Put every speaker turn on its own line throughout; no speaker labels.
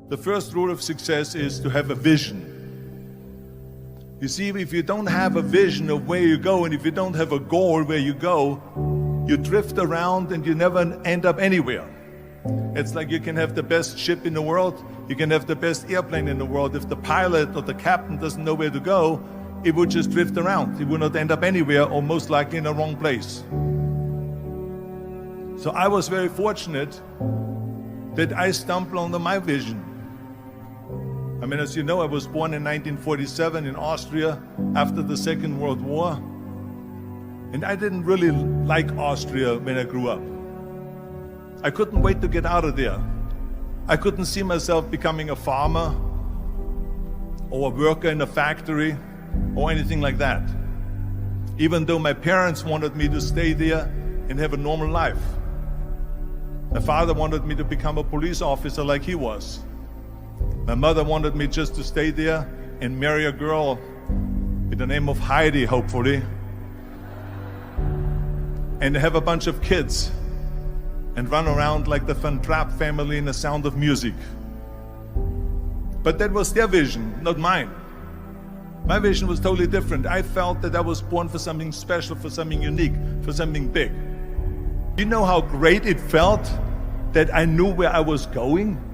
The first rule of success is to have a vision. You see, if you don't have a vision of where you go, and if you don't have a goal where you go, you drift around and you never end up anywhere. It's like you can have the best ship in the world, you can have the best airplane in the world. If the pilot or the captain doesn't know where to go, it would just drift around. It would not end up anywhere, or most likely in the wrong place. So I was very fortunate that I stumbled onto my vision. I mean, as you know, I was born in 1947 in Austria after the Second World War. And I didn't really like Austria when I grew up. I couldn't wait to get out of there. I couldn't see myself becoming a farmer or a worker in a factory or anything like that. Even though my parents wanted me to stay there and have a normal life. My father wanted me to become a police officer like he was. My mother wanted me just to stay there and marry a girl with the name of Heidi, hopefully, and have a bunch of kids and run around like the Van Trapp family in The Sound of Music. But that was their vision, not mine. My vision was totally different. I felt that I was born for something special, for something unique, for something big. You know how great it felt that I knew where I was going?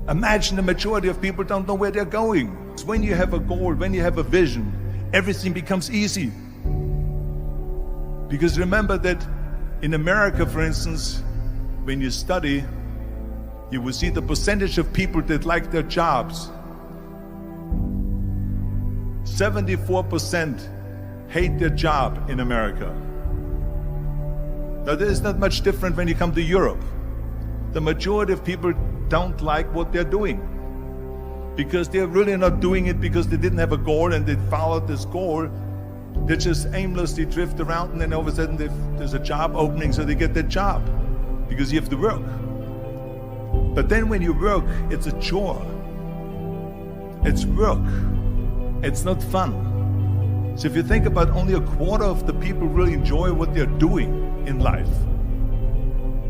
Imagine the majority of people don't know where they're going. When you have a goal, when you have a vision, everything becomes easy. Because remember that in America, for instance, when you study, you will see the percentage of people that like their jobs. 74% hate their job in America. Now, this is not much different when you come to Europe. The majority of people don't like what they're doing because they're really not doing it because they didn't have a goal and they followed this goal. They just aimlessly drift around, and then all of a sudden there's a job opening, so they get that job because you have to work. But then when you work, it's a chore. It's work. It's not fun. So if you think about, only a quarter of the people really enjoy what they're doing in life.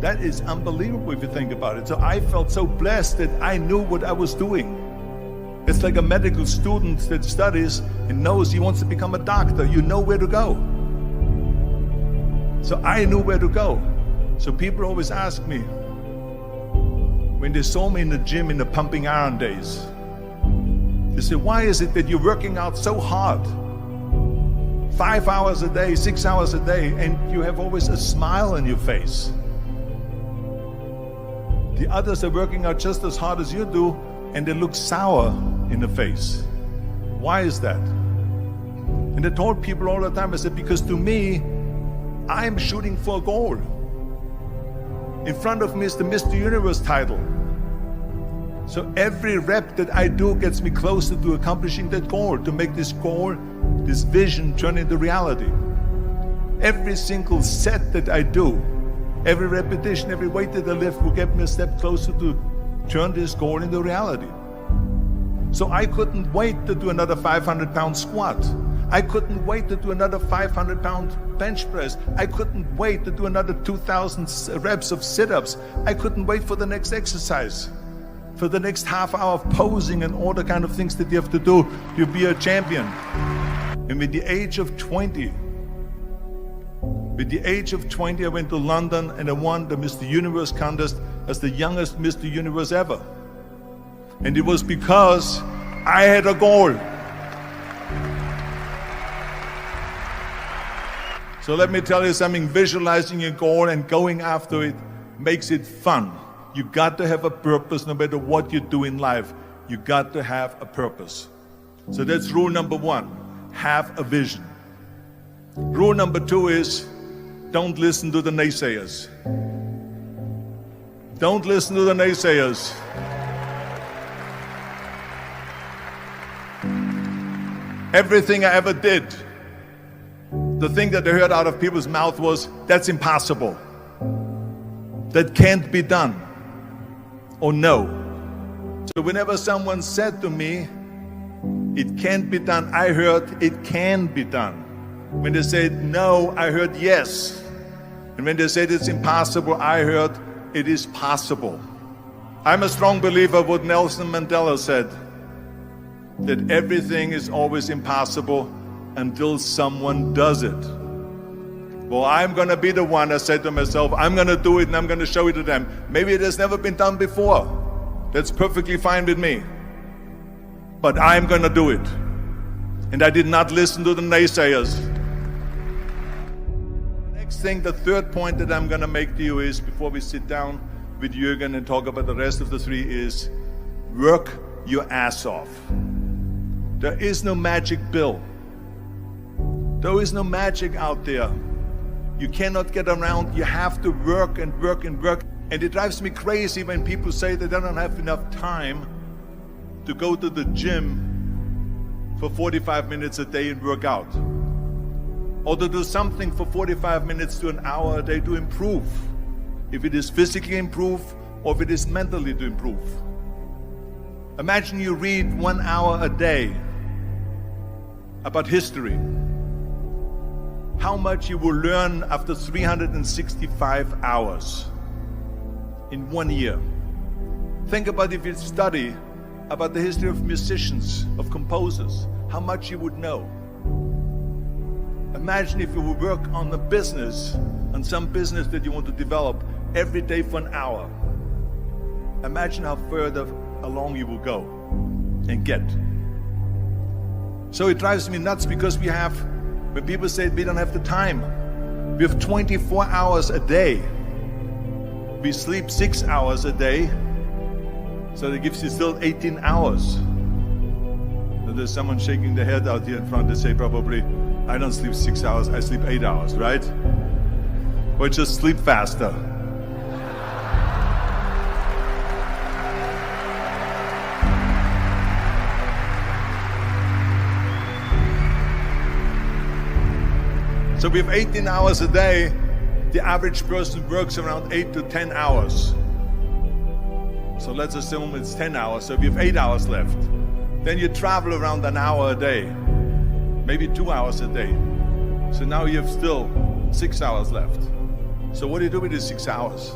That is unbelievable if you think about it. So I felt so blessed that I knew what I was doing. It's like a medical student that studies and knows he wants to become a doctor. You know where to go. So I knew where to go. So people always ask me, when they saw me in the gym in the pumping iron days, they say, why is it that you're working out so hard? 5 hours a day, 6 hours a day, and you have always a smile on your face. The others are working out just as hard as you do, and they look sour in the face. Why is that? And I told people all the time, I said, because to me, I'm shooting for a goal. In front of me is the Mr. Universe title. So every rep that I do gets me closer to accomplishing that goal, to make this goal, this vision turn into reality. Every single set that I do, every repetition, every weight that I lift will get me a step closer to turn this goal into reality. So I couldn't wait to do another 500-pound squat. I couldn't wait to do another 500-pound bench press. I couldn't wait to do another 2,000 reps of sit-ups. I couldn't wait for the next exercise, for the next half hour of posing and all the kind of things that you have to do to be a champion. And with the age of 20, I went to London and I won the Mr. Universe contest as the youngest Mr. Universe ever. And it was because I had a goal. So let me tell you something, visualizing a goal and going after it makes it fun. You got to have a purpose no matter what you do in life. You got to have a purpose. So that's rule number one, have a vision. Rule number two is, don't listen to the naysayers. Don't listen to the naysayers. Everything I ever did, the thing that I heard out of people's mouth was, that's impossible. That can't be done. Or no. So whenever someone said to me, it can't be done, I heard it can be done. When they said no, I heard yes. And when they said it's impossible, I heard it is possible. I'm a strong believer of what Nelson Mandela said, that everything is always impossible until someone does it. Well, I'm going to be the one, I said to myself, I'm going to do it and I'm going to show it to them. Maybe it has never been done before. That's perfectly fine with me. But I'm going to do it. And I did not listen to the naysayers. The next thing, the third point that I'm going to make to you is, before we sit down with Jürgen and talk about the rest of the three, is work your ass off. There is no magic pill. There is no magic out there. You cannot get around. You have to work and work and work. And it drives me crazy when people say that they don't have enough time to go to the gym for 45 minutes a day and work out, or to do something for 45 minutes to an hour a day to improve, if it is physically improve or if it is mentally to improve. Imagine you read 1 hour a day about history. How much you will learn after 365 hours in 1 year. Think about if you study about the history of musicians, of composers, how much you would know. Imagine if you would work on a business, on some business that you want to develop every day for an hour. Imagine how further along you will go and get. So it drives me nuts because when people say we don't have the time, we have 24 hours a day. We sleep 6 hours a day, so that gives you still 18 hours. And there's someone shaking their head out here in front. They say probably, I don't sleep 6 hours, I sleep 8 hours, right? Or just sleep faster. So we have 18 hours a day. The average person works around 8 to 10 hours. So let's assume it's 10 hours, so we have 8 hours left. Then you travel around an hour a day, maybe 2 hours a day. So now you have still 6 hours left. So what do you do with these 6 hours?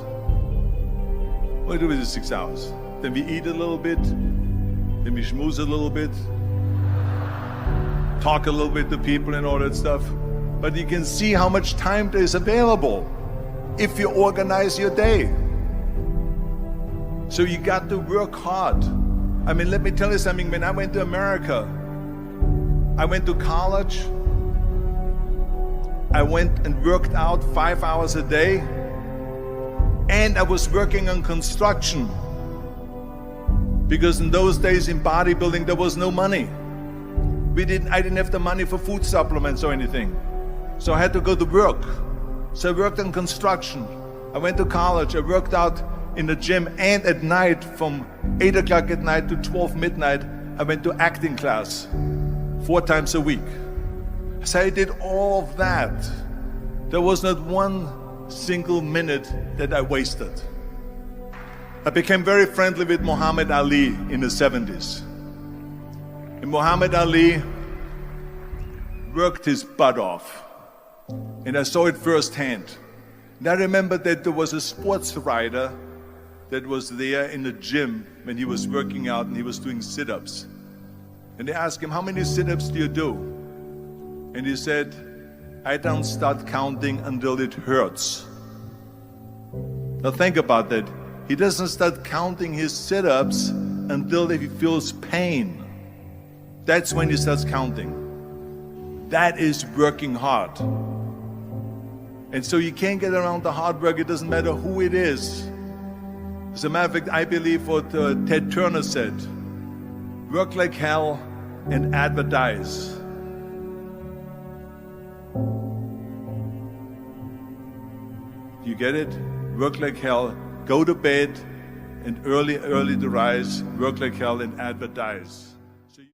What do you do with these 6 hours? Then we eat a little bit, then we schmooze a little bit, talk a little bit to people and all that stuff. But you can see how much time there is available if you organize your day. So you got to work hard. I mean, let me tell you something. When I went to America, I went to college. I went and worked out 5 hours a day. And I was working on construction. Because in those days in bodybuilding, there was no money. I didn't have the money for food supplements or anything. So I had to go to work. So I worked on construction. I went to college. I worked out in the gym, and at night from 8 o'clock at night to 12 midnight, I went to acting class 4 times a week. So I did all of that. There was not one single minute that I wasted. I became very friendly with Muhammad Ali in the 70s. And Muhammad Ali worked his butt off. And I saw it firsthand. And I remember that there was a sports writer that was there in the gym when he was working out and he was doing sit-ups. And they asked him, how many sit-ups do you do? And he said, I don't start counting until it hurts. Now think about that. He doesn't start counting his sit-ups until he feels pain. That's when he starts counting. That is working hard. And so you can't get around the hard work. It doesn't matter who it is. As a matter of fact, I believe what Ted Turner said, work like hell and advertise. You get it? Work like hell, go to bed, and early to rise, work like hell and advertise.